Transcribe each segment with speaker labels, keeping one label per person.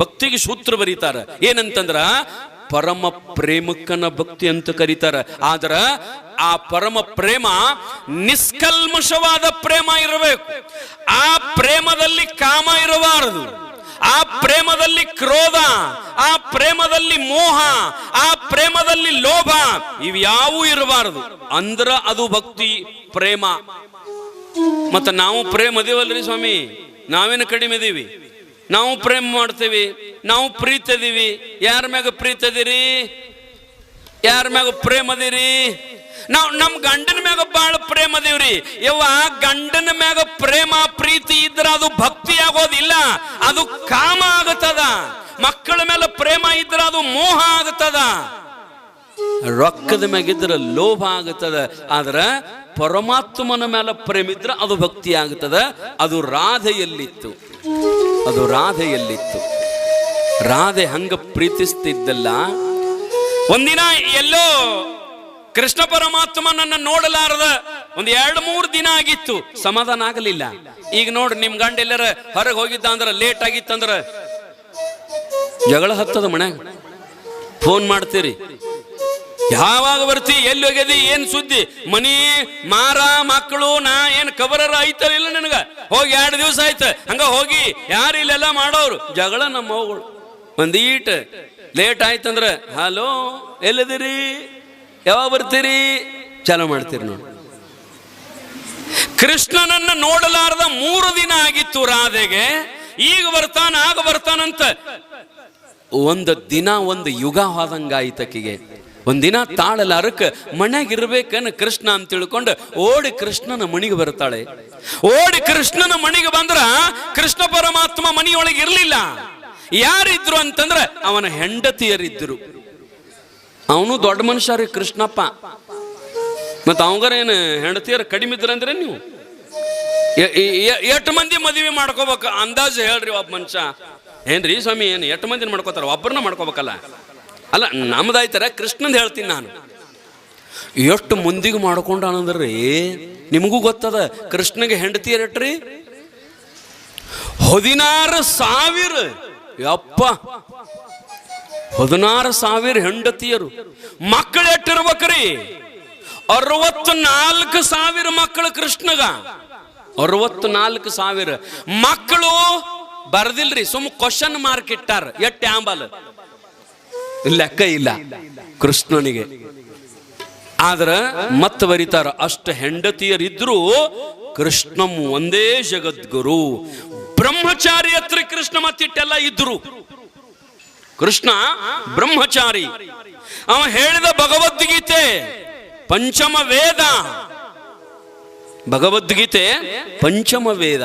Speaker 1: ಭಕ್ತಿಗೆ ಸೂತ್ರ ಬರೀತಾರ. ಏನಂತಂದ್ರ ಪರಮ ಪ್ರೇಮಕ್ಕನ ಭಕ್ತಿ ಅಂತ ಕರೀತಾರ. ಆದ್ರ ಆ ಪರಮ ಪ್ರೇಮ ನಿಷ್ಕಲ್ಮಶವಾದ ಪ್ರೇಮ ಇರಬೇಕು. ಆ ಪ್ರೇಮದಲ್ಲಿ ಕಾಮ ಇರಬಾರದು, ಆ ಪ್ರೇಮದಲ್ಲಿ ಕ್ರೋಧ, ಆ ಪ್ರೇಮದಲ್ಲಿ ಮೋಹ, ಆ ಪ್ರೇಮದಲ್ಲಿ ಲೋಭ ಇವ್ಯಾವೂ ಇರಬಾರದು. ಅಂದ್ರ ಅದು ಭಕ್ತಿ ಪ್ರೇಮ. ಮತ್ತ ನಾವು ಪ್ರೇಮ ಅದೀವಲ್ರಿ ಸ್ವಾಮಿ, ನಾವೇನು ಕಡಿಮೆ ಇದೀವಿ? ನಾವು ಪ್ರೇಮ ಮಾಡ್ತೇವಿ, ನಾವು ಪ್ರೀತಿ ಅದೀವಿ. ಯಾರ ಮ್ಯಾಗ ಪ್ರೀತಿ ಅದೀರಿ? ಯಾರ ಮ್ಯಾಗ ಪ್ರೇಮ ಅದೀರಿ? ನಾವು ನಮ್ಮ ಗಂಡನ ಮ್ಯಾಗ ಬಾಳ ಪ್ರೇಮ ಅದೀವ್ರಿ. ಯವ್ವ, ಗಂಡನ ಮ್ಯಾಗ ಪ್ರೇಮ ಪ್ರೀತಿ ಇದ್ರ ಅದು ಭಕ್ತಿ ಆಗೋದಿಲ್ಲ, ಅದು ಕಾಮ ಆಗತ್ತದ. ಮಕ್ಕಳ ಮೇಲೆ ಪ್ರೇಮ ಇದ್ರ ಅದು ಮೋಹ ಆಗತ್ತದ. ರೊಕ್ಕದ ಮ್ಯಾಗಿದ್ರ ಲೋಭ ಆಗತ್ತದ. ಆದ್ರ ಪರಮಾತ್ಮನ ಮೇಲೆ ಪ್ರೇಮ ಇದ್ರ ಅದು ಭಕ್ತಿ ಆಗತ್ತದ. ಅದು ರಾಧೆಯಲ್ಲಿತ್ತು, ಅದು ರಾಧೆಯಲ್ಲಿತ್ತು. ರಾಧೆ ಹಂಗ ಪ್ರೀತಿಸ್ತಿದ್ದಲ್ಲ. ಒಂದಿನ ಎಲ್ಲೋ ಕೃಷ್ಣ ಪರಮಾತ್ಮನನ್ನ ನೋಡಲಾರದ ಒಂದ್ 2-3 ದಿನ ಆಗಿತ್ತು, ಸಮಾಧಾನ ಆಗಲಿಲ್ಲ. ಈಗ ನೋಡ್ರಿ, ನಿಮ್ ಗಂಡ ಎಲ್ಲರ ಹೊರಗೆ ಹೋಗಿದ್ದ ಅಂದ್ರ, ಲೇಟ್ ಆಗಿತ್ತಂದ್ರ ಜಗಳ ಹತ್ತದ. ಮನ್ಯಾಗ ಫೋನ್ ಮಾಡ್ತೀರಿ, ಯಾವಾಗ ಬರ್ತಿ, ಎಲ್ಲಿ ಹೋಗ್ಯದಿ, ಏನ್ ಸುದ್ದಿ, ಮನಿ ಮಾರ ಮಕ್ಕಳು, ನಾ ಏನ್ ಕಬರರ ಐತಲ್ಲ ಇಲ್ಲ ನಿನಗ, ಹೋಗಿ 2 ದಿವಸ ಆಯ್ತ, ಹಂಗ ಹೋಗಿ ಯಾರು ಇಲ್ಲೆಲ್ಲ ಮಾಡೋರು. ಜಗಳ ನಮ್ಮ ಮಗಳು. ಒಂದೀಟ್ ಲೇಟ್ ಆಯ್ತಂದ್ರ, ಹಲೋ ಎಲ್ಲಿದಿರಿ, ಯಾವಾಗ ಬರ್ತೀರಿ, ಚಾಲು ಮಾಡ್ತೀರಿ ನೋಡಿ. ಕೃಷ್ಣನನ್ನ ನೋಡಲಾರ್ದ 3 ದಿನ ಆಗಿತ್ತು ರಾಧೆಗೆ. ಈಗ ಬರ್ತಾನ, ಆಗ ಬರ್ತಾನಂತ. ಒಂದು ದಿನ ಒಂದು ಯುಗ ಹೋದಂಗಾಯ್ತಕಿಗೆ. ಒಂದಿನ ತಾಳಲಾರಕ್ಕೆ ಮನೆಗಿರ್ಬೇಕನ್ನ ಕೃಷ್ಣ ಅಂತ ತಿಳ್ಕೊಂಡು ಓಡಿ ಕೃಷ್ಣನ ಮಣಿಗೆ ಬರ್ತಾಳೆ. ಓಡಿ ಕೃಷ್ಣನ ಮಣಿಗೆ ಬಂದ್ರ ಕೃಷ್ಣ ಪರಮಾತ್ಮ ಮನಿಯೊಳಗೆ ಇರ್ಲಿಲ್ಲ. ಯಾರಿದ್ರು ಅಂತಂದ್ರ ಅವನ ಹೆಂಡತಿಯರಿದ್ರು. ಅವನು ದೊಡ್ಡ ಮನುಷ್ಯ ರೀ ಕೃಷ್ಣಪ್ಪ. ಮತ್ತ ಅವಂಗಾರ ಏನು ಹೆಂಡತಿಯರು ಕಡಿಮೆ ಇದ್ರಂದ್ರೆ ನೀವು 8 ಮಂದಿ ಮದುವೆ ಮಾಡ್ಕೋಬೇಕು ಅಂದಾಜು ಹೇಳ್ರಿ ಒಬ್ಬ ಮನುಷ್ಯ. ಏನ್ರಿ ಸ್ವಾಮಿ, ಏನು 8 ಮಂದಿನ ಮಾಡ್ಕೋತಾರ, ಒಬ್ಬರನ್ನ ಮಾಡ್ಕೋಬೇಕಲ್ಲ? ಅಲ್ಲ, ನಮ್ದಾಯ್ತಾರ, ಕೃಷ್ಣಂದ್ ಹೇಳ್ತೀನಿ ನಾನು. ಎಷ್ಟು ಮುಂದಿಗೆ ಮಾಡ್ಕೊಂಡ ಅನ್ನಂದ್ರಿ, ನಿಮಗೂ ಗೊತ್ತದ ಕೃಷ್ಣಗೆ ಹೆಂಡತಿಯರ್ ಎಟ್ರಿ? 16,000. ಯಪ್ಪ, 16,000 ಹೆಂಡತಿಯರು. ಮಕ್ಕಳು ಎಟ್ಟಿರ್ಬೇಕ್ರಿ? 64,000 ಮಕ್ಕಳು ಕೃಷ್ಣಗ. 64,000 ಮಕ್ಕಳು ಬರ್ದಿಲ್ರಿ, ಸುಮ್ ಕ್ವಶನ್ ಮಾರ್ಕ್ ಇಟ್ಟಾರ. ಎಟ್ಟು ಆಂಬಲ್ ಲೆಕ್ಕ ಇಲ್ಲ ಕೃಷ್ಣನಿಗೆ. ಆದ್ರ ಮತ್ತ ಬರೀತಾರ, ಅಷ್ಟ ಹೆಂಡತಿಯರಿದ್ರು ಕೃಷ್ಣಂ ಒಂದೇ ಜಗದ್ಗುರು. ಬ್ರಹ್ಮಚಾರಿ ಹತ್ರ ಕೃಷ್ಣ ಮತ್ತಿಟ್ಟೆಲ್ಲ ಇದ್ರು. ಕೃಷ್ಣ ಬ್ರಹ್ಮಚಾರಿ. ಅವ ಹೇಳಿದ ಭಗವದ್ಗೀತೆ ಪಂಚಮ ವೇದ. ಭಗವದ್ಗೀತೆ ಪಂಚಮ ವೇದ.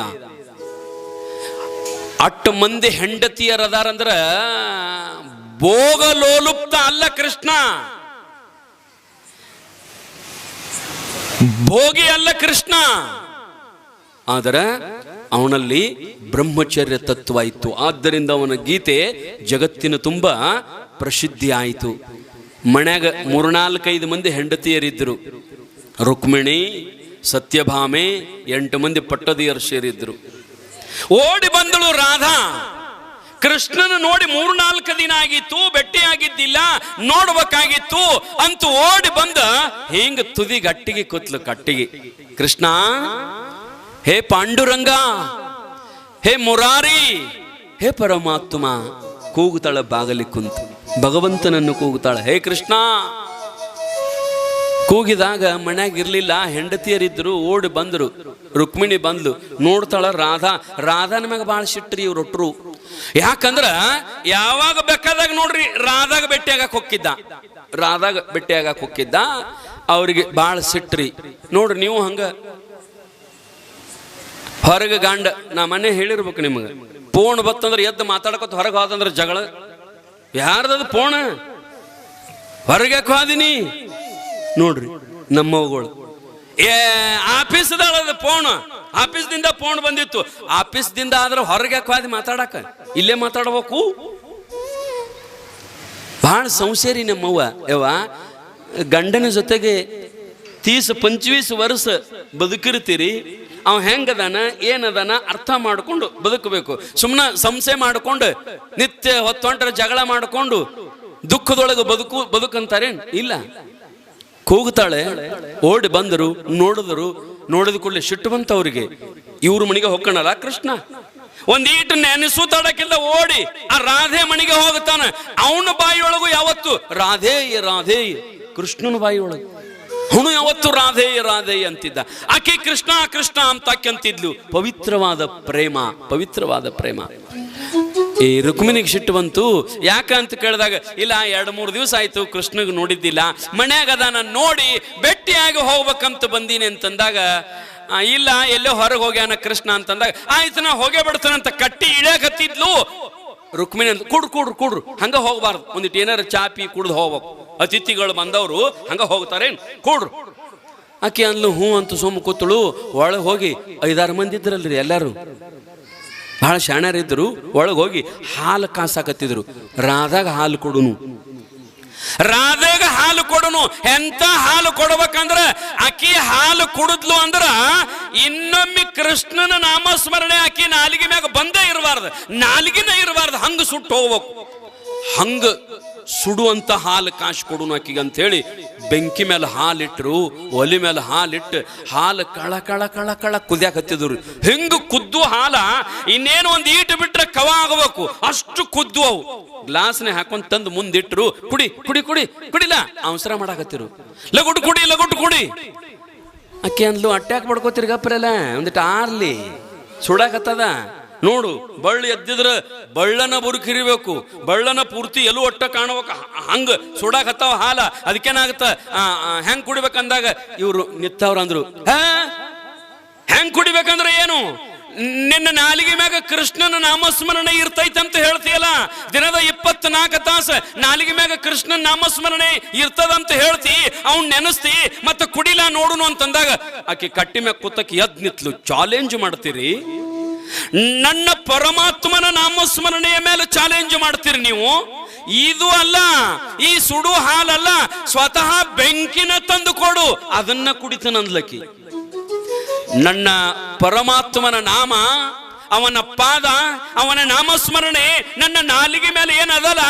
Speaker 1: 8 ಮಂದಿ ಹೆಂಡತಿಯರದಾರಂದ್ರ ಭೋಗಲೋಲುಪ್ತ ಅಲ್ಲ ಕೃಷ್ಣ, ಭೋಗಿ ಅಲ್ಲ ಕೃಷ್ಣ. ಆದರೆ ಅವನಲ್ಲಿ ಬ್ರಹ್ಮಚರ್ಯ ತತ್ವ ಇತ್ತು. ಆದ್ದರಿಂದ ಅವನ ಗೀತೆ ಜಗತ್ತಿನ ತುಂಬ ಪ್ರಸಿದ್ಧಿ ಆಯಿತು. ಮನ್ಯಾಗ 3-4-5 ಮಂದಿ ಹೆಂಡತಿಯರಿದ್ರು. ರುಕ್ಮಿಣಿ, ಸತ್ಯಭಾಮೆ, 8 ಮಂದಿ ಪಟ್ಟದಿಯರು ಸೇರಿದ್ರು. ಓಡಿ ಬಂದಳು ರಾಧಾ. ಕೃಷ್ಣನ ನೋಡಿ 3-4 ದಿನ ಆಗಿತ್ತು, ಭೇಟಿಯಾಗಿದ್ದಿಲ್ಲ, ನೋಡ್ಬೇಕಾಗಿತ್ತು ಅಂತೂ ಓಡಿ ಬಂದ. ಹಿಂಗ ತುದಿ ಗಟ್ಟಿಗೆ ಕೂತ್ಲು, ಕಟ್ಟಿಗೆ. ಕೃಷ್ಣ, ಹೇ ಪಾಂಡುರಂಗ, ಹೇ ಮುರಾರಿ, ಹೇ ಪರಮಾತ್ಮ ಕೂಗುತ್ತಾಳ. ಬಾಗಲಿ ಕುಂತು ಭಗವಂತನನ್ನು ಕೂಗುತ್ತಾಳ, ಹೇ ಕೃಷ್ಣ. ಕೂಗಿದಾಗ ಮನ್ಯಾಗಿರ್ಲಿಲ್ಲ, ಹೆಂಡತಿಯರಿದ್ರು. ಓಡಿ ಬಂದ್ರು. ರುಕ್ಮಿಣಿ ಬಂದ್ಲು, ನೋಡ್ತಾಳ ರಾಧಾ. ರಾಧಾನ ಮ್ಯಾಗ ಭಾಳ ಸಿಟ್ಟ್ರಿ ಇವ್ರೊಟ್ರು. ಯಾಕಂದ್ರ ಯಾವಾಗ ಬೇಕಾದಾಗ ನೋಡ್ರಿ ರಾಧಾಗ ಭೇಟಿಯಾಗಕ್ ಹೋಗಿದ್ದ, ರಾಧಾಗ ಭೇಟಿಯಾಗಕ್ ಹೋಗಿದ್ದ. ಅವ್ರಿಗೆ ಭಾಳ ಸಿಟ್ಟ್ರಿ. ನೋಡ್ರಿ ನೀವು ಹಂಗ ಹೊರಗೆ ಗಂಡ, ನಾ ಮನೆ ಹೇಳಿರ್ಬೇಕು ನಿಮಗೆ, ಫೋನ್ ಬತ್ತಂದ್ರೆ ಎದ್ದು ಮಾತಾಡ್ಕೊತ ಹೊರಗೆ ಹೋದಂದ್ರೆ ಜಗಳ. ಯಾರ್ದದು ಫೋನ್? ಹೊರಗೆ ಹೋದಿನಿ ನೋಡ್ರಿ ನಮ್ಮವುಗಳು. ಆಫೀಸ್ದಳದ ಫೋನ್, ಆಫೀಸ್ದಿಂದ ಫೋನ್ ಬಂದಿತ್ತು. ಆಫೀಸ್ದಿಂದ ಆದ್ರೆ ಹೊರಗೆ ಹಾಕಿ ಮಾತಾಡಕ, ಇಲ್ಲೇ ಮಾತಾಡ್ಬೇಕು. ಬಹಳ ಸಂಶಯರಿ ನಮ್ಮವ್ವ. ಯವ್ವ, ಗಂಡನ ಜೊತೆಗೆ 30-25 ವರ್ಷ ಬದುಕಿರ್ತೀರಿ, ಅವ ಹೆಂಗದಾನ ಏನದಾನ ಅರ್ಥ ಮಾಡ್ಕೊಂಡು ಬದುಕಬೇಕು. ಸುಮ್ಮನೆ ಸಂಶಯ ಮಾಡ್ಕೊಂಡು ನಿತ್ಯ ಹೊತ್ತೊಂಟರ ಜಗಳ ಮಾಡ್ಕೊಂಡು ದುಃಖದೊಳಗೆ ಬದುಕಂತಾರೇನ್ ಇಲ್ಲ. ಕೂಗುತ್ತಾಳೆ, ಓಡಿ ಬಂದರು, ನೋಡಿದ ಕೂಡಲೇ ಸಿಟ್ಟು ಬಂತ ಅವ್ರಿಗೆ. ಇವ್ರ ಮನೆಗೆ ಹೋಗ್ಕಣಲ್ಲ ಕೃಷ್ಣ. ಒಂದೀಟು ನೆನೆಸೂತಾಡಕ್ಕಿಂತ ಓಡಿ ಆ ರಾಧೆ ಮನೆಗೆ ಹೋಗ್ತಾನ. ಅವನ ಬಾಯಿಯೊಳಗು ಯಾವತ್ತು ರಾಧೇ ಕೃಷ್ಣನ ಬಾಯಿಯೊಳಗೆ ಅವನು ಯಾವತ್ತು ರಾಧೇ ಅಂತಿದ್ದ. ಆಕೆ ಕೃಷ್ಣ ಅಂತ ಆಕೆ ಅಂತಿದ್ಲು. ಪವಿತ್ರವಾದ ಪ್ರೇಮ. ಈ ರುಕ್ಮಿಣಿಗೆ ಸಿಟ್ಟು ಬಂತು. ಯಾಕಂತ ಕೇಳಿದಾಗ, ಇಲ್ಲ 2-3 ದಿವಸ ಆಯ್ತು ಕೃಷ್ಣಗ್ ನೋಡಿದ್ದಿಲ್ಲ, ಮನ್ಯಾಗ ಅದಾನ, ನೋಡಿ ಭೇಟಿಯಾಗಿ ಹೋಗ್ಬೇಕಂತ ಬಂದೀನಿ ಅಂತಂದಾಗ, ಇಲ್ಲ ಎಲ್ಲೋ ಹೊರಗೆ ಹೋಗ್ಯಾನ ಕೃಷ್ಣ ಅಂತಂದಾಗ, ಆಯ್ತು ನಾ ಹೋಗೇ ಬಿಡ್ತಾನಂತ ಕಟ್ಟಿ ಇಳ್ಯಾಕತ್ತಿದ್ಲು. ರುಕ್ಮಿಣಿ ಅಂತ ಕುಡ್ರು ಹಂಗ ಹೋಗ್ಬಾರ್ದು, ಒಂದಿಟ್ಟು ಏನಾರ ಚಾಪಿ ಕುಡ್ದು ಹೋಗ್ಬೇಕು. ಅತಿಥಿಗಳು ಬಂದವರು ಹಂಗ ಹೋಗ್ತಾರೇನ್, ಕೊಡ್ರು. ಆಕೆ ಅಂದ್ಲು ಹ್ಞೂ ಅಂತ ಸೋಮ ಕೂತಳು. ಒಳಗೆ ಹೋಗಿ 5-6 ಮಂದಿ ಇದ್ರಲ್ರಿ, ಎಲ್ಲಾರು ಬಹಳ ಶಾಣ್ಯರಿದ್ರು. ಒಳಗೆ ಹೋಗಿ ಹಾಲು ಕಾಸಾಕತ್ತಿದ್ರು. ರಾಧಾಗ ಹಾಲು ಕೊಡುನು. ಎಂತ ಹಾಲು ಕೊಡ್ಬೇಕಂದ್ರ ಆಕಿ ಹಾಲು ಕುಡಿದ್ಲು ಅಂದ್ರ ಇನ್ನೊಮ್ಮೆ ಕೃಷ್ಣನ ನಾಮಸ್ಮರಣೆ ಆಕಿ ನಾಲಿಗೆ ಮ್ಯಾಗ ಬಂದೇ ಇರಬಾರ್ದು, ನಾಲಿಗೆನ ಇರಬಾರ್ದು, ಹಂಗ ಸುಟ್ಟು ಹೋಗ್ಬೇಕು. ಹಂಗ ಸುಡುವಂತ ಹಾಲು ಕಾಶ್ ಕೊಡುನು ಆಕಿಗೆ ಅಂತ ಹೇಳಿ ಬೆಂಕಿ ಮೇಲೆ ಹಾಲಿಟ್ರು. ಒಲಿ ಮೇಲೆ ಹಾಲಿಟ್ಟು ಹಾಲು ಕಳ ಕುದಿಯಾಕ ಹತ್ತಿದ್ರು. ಹೆಂಗ ಕುದ್ದು ಹಾಲ ಇನ್ನೇನು ಒಂದ್ ಈಟು ಬಿಟ್ರೆ ಕವ ಆಗಬೇಕು, ಅಷ್ಟು ಕುದ್ದು ಅವು. ಗ್ಲಾಸ್ನೆ ಹಾಕೊಂಡ್ ತಂದು ಮುಂದಿಟ್ರು. ಕುಡಿಲ ಅವಸರ ಮಾಡಾಕತ್ತಿರು. ಲಗುಟ್ ಕುಡಿ. ಅಕ್ಕಿ ಅಂದ್ಲು, ಅಟ್ಯಾಕ್ ಬಡ್ಕೋತಿರಿ ಗಪ್ರಲ್ಲ, ಒಂದಿಟ್ಟು ಆರ್ಲಿ ಸುಡಾಕತ್ತದ ನೋಡು. ಬಳ್ಳಿ ಎದ್ದಿದ್ರ ಬಳ್ಳನ ಬುರುಕಿರಿಬೇಕು, ಬಳ್ಳನ ಪೂರ್ತಿ ಎಲ್ಲೂ ಒಟ್ಟ ಕಾಣಬೇಕು, ಹಂಗ ಸುಡಾಕತ್ತಾವ ಹಾಲ. ಅದಕ್ಕೇನಾಗತ್ತ, ಹೆಂಗ್ ಕುಡಿಬೇಕಂದಾಗ ಇವ್ರು ನಿತ್ತವ್ರ ಅಂದ್ರು, ಹೆಂಗ್ ಕುಡಿಬೇಕಂದ್ರೆ ಏನು, ನಿನ್ನ ನಾಲಿಗೆ ಮ್ಯಾಗ ಕೃಷ್ಣನ ನಾಮಸ್ಮರಣೆ ಇರ್ತೈತಂತ ಹೇಳ್ತೀಯಲ್ಲ, ದಿನದ 24 ತಾಸು ನಾಲಿಗೆ ಮ್ಯಾಗ ಕೃಷ್ಣನ ನಾಮಸ್ಮರಣೆ ಇರ್ತದಂತ ಹೇಳ್ತಿ, ಅವ್ನ್ ನೆನೆಸ್ತಿ, ಮತ್ತೆ ಕುಡಿಲ ನೋಡುನು ಅಂತಂದಾಗ ಆಕೆ ಕಟ್ಟಿ ಮ್ಯಾಗ ಕೂತಕ್ಕೆ ಎದ್ ನಿತ್ಲು. ಚಾಲೆಂಜ್ ಮಾಡ್ತೀರಿ, ನನ್ನ ಪರಮಾತ್ಮನ ನಾಮಸ್ಮರಣೆಯ ಮೇಲೆ ಚಾಲೆಂಜ್ ಮಾಡ್ತೀರಿ ನೀವು. ಇದು ಅಲ್ಲ, ಈ ಸುಡು ಹಾಲಲ್ಲ, ಸ್ವತಃ ಬೆಂಕಿನ ತಂದು ಕೊಡು, ಅದನ್ನ ಕುಡಿತನಂದ್ಲಕ್ಕಿ. ನನ್ನ ಪರಮಾತ್ಮನ ನಾಮ, ಅವನ ಪಾದ, ಅವನ ನಾಮಸ್ಮರಣೆ ನನ್ನ ನಾಲಿಗೆ ಮೇಲೆ ಏನದಲ್ಲ,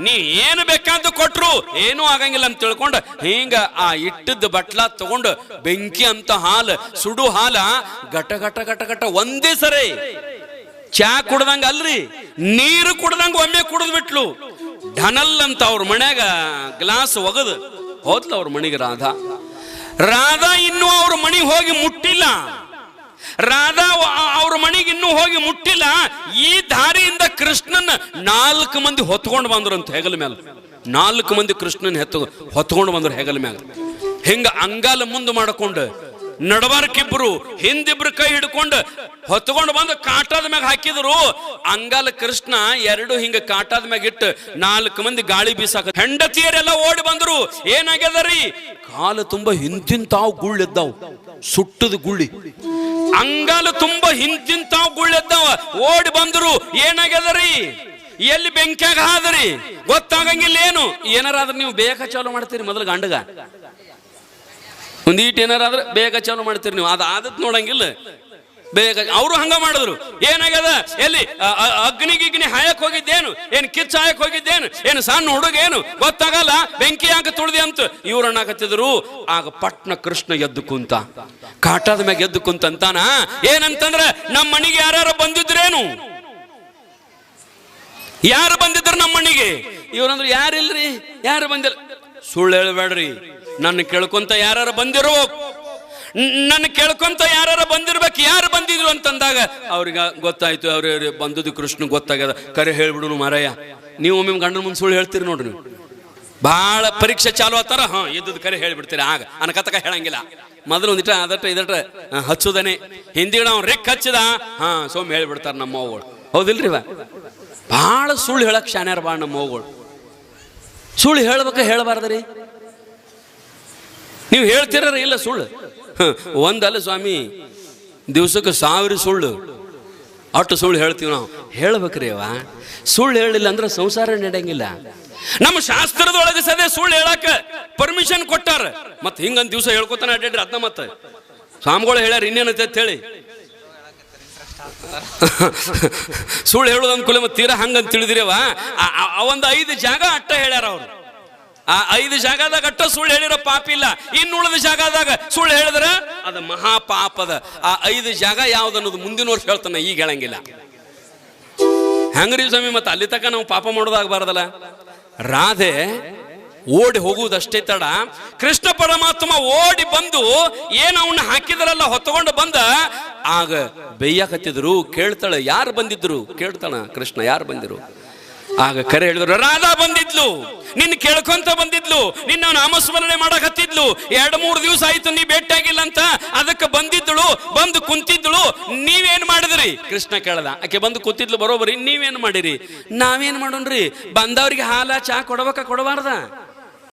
Speaker 1: ನೀ ಏನು ಬೇಕಾದ್ದು ಕೊಟ್ರು ಏನೂ ಆಗಂಗಿಲ್ಲ ಅಂತ ತಿಳ್ಕೊಂಡು ಹಿಂಗ ಆ ಇಟ್ಟದ ಬಟ್ಲ ತಗೊಂಡು ಬೆಂಕಿ ಅಂತ ಹಾಲು, ಸುಡು ಹಾಲ ಗಟ ಒಂದೇ ಸರಿ ಚಾ ಕುಡ್ದಂಗ ಅಲ್ರಿ, ನೀರು ಕುಡ್ದಂಗ ಒಮ್ಮೆ ಕುಡಿದ್ ಬಿಟ್ಲು. ಢನಲ್ ಅಂತ ಅವ್ರ ಮನ್ಯಾಗ ಗ್ಲಾಸ್ ಒಗದು ಹೋದ್ಲ ಅವ್ರ ಮನೆಗೆ ರಾಧಾ ಇನ್ನೂ ಅವ್ರ ಮನೆಗೆ ಹೋಗಿ ಮುಟ್ಟಿಲ್ಲ. ಅವ್ರ ಮನೆಗೆ ಇನ್ನೂ ಹೋಗಿ ಮುಟ್ಟಿಲ್ಲ. ಈ ದಾರಿಯಿಂದ ಕೃಷ್ಣನ್ 4 ಮಂದಿ ಹೊತ್ಕೊಂಡು ಬಂದ್ರು ಅಂತ ಹೆಗಲ ಮೇಲೆ. 4 ಮಂದಿ ಕೃಷ್ಣನ್ ಹೊತ್ಕೊಂಡು ಬಂದ್ರು ಹೆಗಲ ಮ್ಯಾಗ. ಹಿಂಗ ಅಂಗಾಲ ಮುಂದೆ ಮಾಡಿಕೊಂಡು ನಡಬಾರ್ಕಿಬ್ರು ಹಿಂದಿಬ್ರು ಕೈ ಹಿಡ್ಕೊಂಡು ಹೊತ್ಕೊಂಡು ಬಂದು ಕಾಟಾದ ಮ್ಯಾಗ ಹಾಕಿದ್ರು. ಅಂಗಾಲ ಕೃಷ್ಣ 2 ಹಿಂಗ ಕಾಟಾದ ಮ್ಯಾಗ ಇಟ್ಟು 4 ಮಂದಿ ಗಾಳಿ ಬೀಸಾಕ ಹೆಂಡತಿಯರೆಲ್ಲ ಓಡಿ ಬಂದ್ರು. ಏನಾಗ್ಯದರಿ, ಕಾಲು ತುಂಬಾ ಹಿಂತಿಂತಾವ್ ಗುಳ್ಳೆದ್ದಾವ್, ಸುಟ್ಟದ ಗುಳ್ಳಿ. ಅಂಗಾಲ ತುಂಬಾ ಹಿಂತಿಂತಾವ್ ಗುಳ್ಳೆದ್ದಾವ. ಓಡಿ ಬಂದ್ರು. ಏನಾಗ್ಯದರಿ, ಎಲ್ಲಿ ಬೆಂಕ್ಯಾಗ ಹಾದರಿ ಗೊತ್ತಾಗಂಗಿಲ್ಲ. ಏನಾರಾದ್ರೆ ನೀವು ಬೇಗ ಚಾಲು ಮಾಡ್ತೀರಿ, ಮೊದಲು ಗಂಡಗ ಒಂದೀಟ್ ಏನಾರಾದ್ರೆ ಬೇಗ ಚಾಲು ಮಾಡ್ತೀರಿ ನೀವು, ಅದು ಆದತ್ ನೋಡಂಗಿಲ್ಲ. ಬೇಗ ಅವರು ಹಂಗ ಮಾಡಿದ್ರು. ಏನಾಗ್ಯದ, ಎಲ್ಲಿ ಅಗ್ನಿಗಿಗ್ನಿ ಹಾಯಕ್ ಹೋಗಿದ್ದೇನು, ಏನ್ ಕಿಚ್ಚ ಹಾಯಕ್ ಹೋಗಿದ್ದೇನು, ಏನು ಸಣ್ಣ ಹುಡುಗೇನು ಗೊತ್ತಾಗಲ್ಲ, ಬೆಂಕಿ ಯಾಕೆ ತುಳಿದಿ ಅಂತ ಇವ್ರು ಅಣ್ಣಾಕತ್ತಿದ್ರು. ಆಗ ಪಟ್ನ ಕೃಷ್ಣ ಎದ್ದು ಕುಂತ, ಕಾಟದ ಮ್ಯಾಗ ಎದ್ದು ಕುಂತಾನ. ಏನಂತಂದ್ರೆ, ನಮ್ಮ ಮನೆಗೆ ಯಾರು ಬಂದಿದ್ರೇನು, ಯಾರು ಬಂದಿದ್ರು ನಮ್ಮ ಮನೆಗೆ? ಇವ್ರಂದ್ರು ಯಾರಿಲ್ರಿ, ಯಾರು ಬಂದಿಲ್ಲ. ಸುಳ್ಳು ಹೇಳ್ಬೇಡ್ರಿ, ನನ್ನ ಕೇಳ್ಕೊಂತ ಯಾರು ಬಂದಿರೋ, ನನ್ನ ಕೇಳ್ಕೊಂತ ಯಾರು ಬಂದಿರ್ಬೇಕು, ಯಾರು ಬಂದಿದ್ರು ಅಂತಂದಾಗ ಅವ್ರಿಗೆ ಗೊತ್ತಾಯ್ತು, ಅವ್ರ ಬಂದದ್ದು ಕೃಷ್ಣ ಗೊತ್ತಾಗ್ಯದ. ಕರೆ ಹೇಳ್ಬಿಡುನು ಮಾರಾಯ, ನೀವು ಒಮ್ಮೆ ಗಂಡನ ಮುಂದೆ ಸುಳ್ಳು ಹೇಳ್ತೀರಿ ನೋಡ್ರಿ. ನೀವು ಬಹಳ ಪರೀಕ್ಷೆ ಚಾಲು ಆತಾರ, ಇದ್ದದ್ದು ಕರೆ ಹೇಳ್ಬಿಡ್ತೀರಿ. ಆಗ ಅನಕತಕ ಹೇಳಂಗಿಲ್ಲ. ಮೊದಲು ಒಂದಿಟ ಇದಟ ಹಚ್ಚುದನೆ, ಹಿಂದಿನ ಅವ್ನು ರೆಕ್ ಹಚ್ಚಿದ, ಸೋಮ್ ಹೇಳ್ಬಿಡ್ತಾರ ನಮ್ಮ ಅವ್ಗಳು. ಹೌದಿಲ್ರಿ? ಬಹಳ ಸುಳ್ಳು ಹೇಳಕ್ ಶಾನ್ಯಾರ ಬಾ ನಮ್ಮ ಅವ್ಗಳು. ಸುಳ್ಳು ಹೇಳ್ಬೇಕ ಹೇಳಬಾರ್ದ್ರಿ? ನೀವು ಹೇಳ್ತೀರ ಇಲ್ಲ ಸುಳ್ಳು? ಒಂದಲ್ಲ ಸ್ವಾಮಿ, ದಿವ್ಸಕ್ಕೆ 1000 ಸುಳ್ಳು, ಅಷ್ಟು ಸುಳ್ಳು ಹೇಳ್ತೀವಿ ನಾವು. ಹೇಳ್ಬೇಕ್ರಿ ಅವ. ಸುಳ್ಳು ಹೇಳಿಲ್ಲ ಅಂದ್ರೆ ಸಂಸಾರ ನಡೆಯಂಗಿಲ್ಲ. ನಮ್ಮ ಶಾಸ್ತ್ರದೊಳಗೆ ಸದೇ ಸುಳ್ಳು ಹೇಳಕ ಪರ್ಮಿಷನ್ ಕೊಟ್ಟಾರ. ಮತ್ತೆ ಹಿಂಗಂತ ದಿವಸ ಹೇಳ್ಕೊತಾನೆ ಅಡ್ಡಾಡ್ರಿ ಅದನ್ನ. ಮತ್ತೆ ಸ್ವಾಮಿಗಳು ಹೇಳ್ಯಾರ ಇನ್ನೇನಂತ ಹೇಳಿ. ಸುಳ್ಳು ಹೇಳೋದು ಅನ್ಕೂಲ ಮತ್ತೆ ತೀರಾ ಹಂಗಂತ ತಿಳಿದಿರವ. ಒಂದು 5 ಜಾಗ ಅಟ್ಟ ಹೇಳ್ಯಾರ ಅವರು. ಆ 5 ಜಾಗದಾಗ ಅಟ್ಟ ಸುಳ್ಳು ಹೇಳಿರೋ ಪಾಪ ಇಲ್ಲ. ಇನ್ನು ಉಳಿದ ಜಾಗದಾಗ ಸುಳ್ಳು ಹೇಳಿದ್ರ ಅದು ಮಹಾಪಾಪದ. ಆ 5 ಜಾಗ ಯಾವ್ದನ್ನೋದು ಮುಂದಿನ ವರ್ಷ ಹೇಳ್ತಾನೆ, ಈಗ ಹೇಳಂಗಿಲ್ಲ. ಹೆಂಗ್ರಿ ಸ್ವಾಮಿ ಮತ್ತೆ ಅಲ್ಲಿ ತನಕ ನಾವು ಪಾಪ ಮಾಡೋದಾಗಬಾರ್ದಲ್ಲ. ರಾಧೆ ಓಡಿ ಹೋಗುವುದಷ್ಟೇ ತಡ, ಕೃಷ್ಣ ಪರಮಾತ್ಮ ಓಡಿ ಬಂದು ಏನು ಅವನ್ನ ಹಾಕಿದ್ರಲ್ಲ ಹೊತ್ತಕೊಂಡು ಬಂದ. ಆಗ ಬೇಯಕತ್ತಿದ್ರು. ಕೇಳ್ತಾಳೆ, ಯಾರು ಬಂದಿದ್ರು? ಕೇಳ್ತಾಳ ಕೃಷ್ಣ, ಯಾರು ಬಂದಿರು? ಆಗ ಕರೆ ಹೇಳಿದ್ರು, ರಾಧಾ ಬಂದಿದ್ಲು, ನಿನ್ನ ಕೇಳ್ಕೊಂತ ಬಂದಿದ್ಲು, ನಿನ್ನ ನಾಮಸ್ಮರಣೆ ಮಾಡಕ್ ಹತ್ತಿದ್ಲು. 2-3 ದಿವಸ ಆಯ್ತು ನೀ ಭೇಟಿಯಾಗಿಲ್ಲ ಅಂತ, ಅದಕ್ಕೆ ಬಂದಿದ್ಳು, ಬಂದು ಕುಂತಿದ್ಳು. ನೀವೇನ್ ಮಾಡಿದ್ರಿ? ಕೃಷ್ಣ ಕೇಳ್ದ. ಆಕೆ ಬಂದು ಕೂತಿದ್ಲು ಬರೋಬರಿ, ನೀವೇನ್ ಮಾಡಿರಿ? ನಾವೇನ್ ಮಾಡೋಣ್ರಿ? ಬಂದವ್ರಿಗೆ ಹಾಲ ಚಾ ಕೊಡಬೇಕ ಕೊಡಬಾರ್ದ?